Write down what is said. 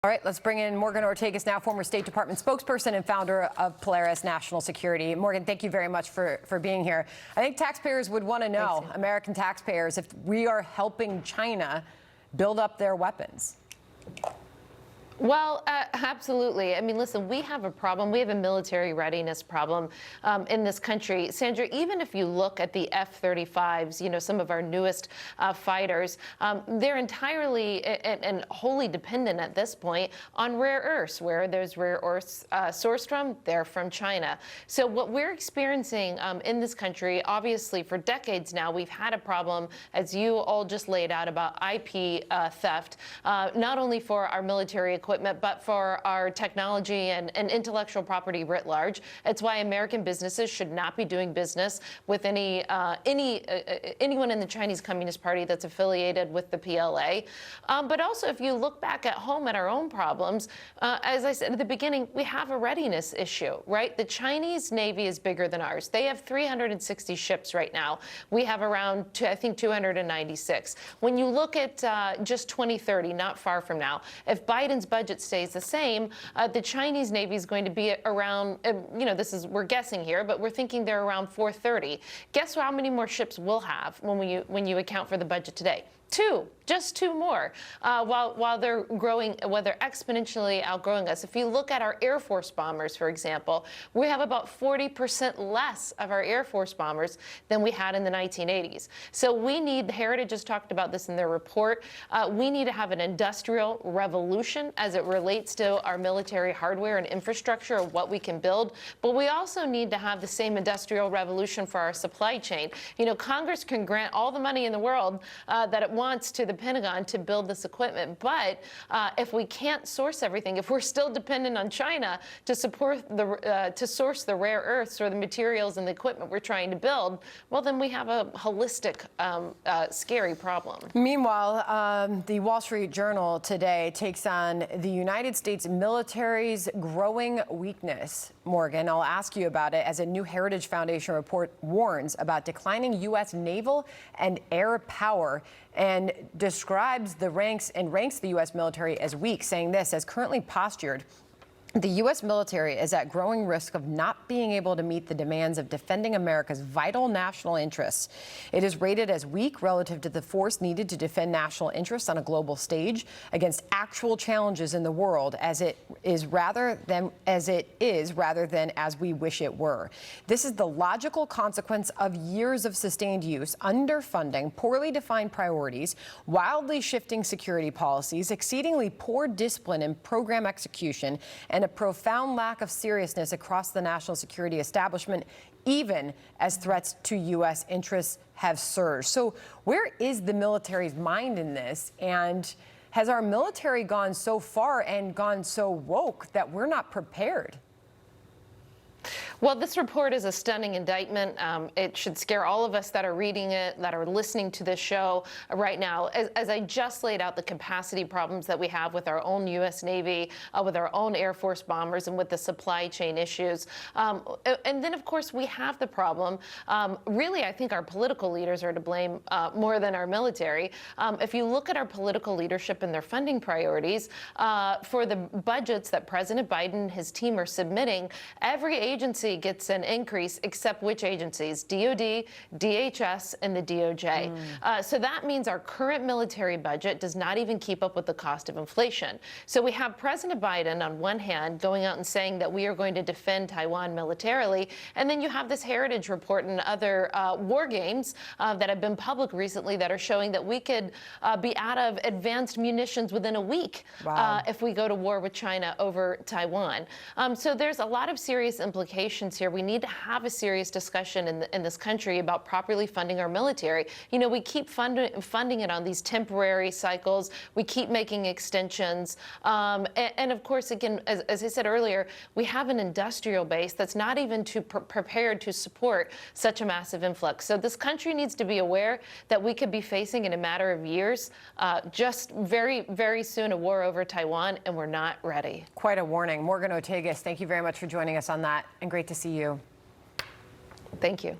All right, let's bring in Morgan Ortagus, now former State Department spokesperson and founder of Polaris National Security. Morgan, thank you very much for being here. I think taxpayers would want to know, American taxpayers, if we are helping China build up their weapons. Well, absolutely. I mean, listen, we have a problem. We have a military readiness problem in this country. Sandra, even if you look at the F-35s, you know, some of our newest fighters, they're entirely and wholly dependent at this point on rare earths. Where there's rare earths sourced from, they're from China. So what we're experiencing in this country, obviously for decades now, we've had a problem, as you all just laid out, about IP theft, not only for our military equipment, but for our technology and intellectual property writ large. It's why American businesses should not be doing business with anyone in the Chinese Communist Party that's affiliated with the PLA. But also, if you look back at home at our own problems, as I said at the beginning, we have a readiness issue, right? The Chinese Navy is bigger than ours. They have 360 ships right now. We have around, I think, 296. When you look at just 2030, not far from now, if Biden's budget stays the same, the Chinese Navy is going to be around, you know, we're guessing here, but we're thinking they're around 430. Guess how many more ships we'll have when you account for the budget today? Just two more, while they're growing, while they're exponentially outgrowing us. If you look at our Air Force bombers, for example, we have about 40% less of our Air Force bombers than we had in the 1980s. So we need, Heritage has talked about this in their report, we need to have an industrial revolution as it relates to our military hardware and infrastructure of what we can build, but we also need to have the same industrial revolution for our supply chain. You know, Congress can grant all the money in the world that it wants to the Pentagon to build this equipment, but if we can't source everything, if we're still dependent on China to source the rare earths or the materials and the equipment we're trying to build, well, then we have a holistic, scary problem. Meanwhile, the Wall Street Journal today takes on the United States military's growing weakness. Morgan, I'll ask you about it as a new Heritage Foundation report warns about declining U.S. naval and air power and describes ranks the U.S. military as weak, saying this: as currently postured, the U.S. military is at growing risk of not being able to meet the demands of defending America's vital national interests. It is rated as weak relative to the force needed to defend national interests on a global stage against actual challenges in the world, as it is rather than as we wish it were. This is the logical consequence of years of sustained use, underfunding, poorly defined priorities, wildly shifting security policies, exceedingly poor discipline and program execution, and a profound lack of seriousness across the national security establishment, even as threats to U.S. interests have surged. So where is the military's mind in this? And has our military gone so far and gone so woke that we're not prepared? Well, this report is a stunning indictment. It should scare all of us that are reading it, that are listening to this show right now. As I just laid out the capacity problems that we have with our own U.S. Navy, with our own Air Force bombers, and with the supply chain issues. And then, of course, we have the problem. Really, I think our political leaders are to blame more than our military. If you look at our political leadership and their funding priorities, for the budgets that President Biden and his team are submitting, every agency gets an increase, except which agencies? DOD, DHS, and the DOJ. So that means our current military budget does not even keep up with the cost of inflation. So we have President Biden on one hand going out and saying that we are going to defend Taiwan militarily, and then you have this Heritage report and other war games that have been public recently that are showing that we could be out of advanced munitions within a week. Wow. If we go to war with China over Taiwan. So there's a lot of serious implications here. We need to have a serious discussion in this country about properly funding our military. You know, we keep funding it on these temporary cycles. We keep making extensions. And of course, again, as I said earlier, we have an industrial base that's not even prepared to support such a massive influx. So this country needs to be aware that we could be facing in a matter of years, just very, very soon, a war over Taiwan, and we're not ready. Quite a warning. Morgan Ortagus, thank you very much for joining us on that, and great to see you. Thank you.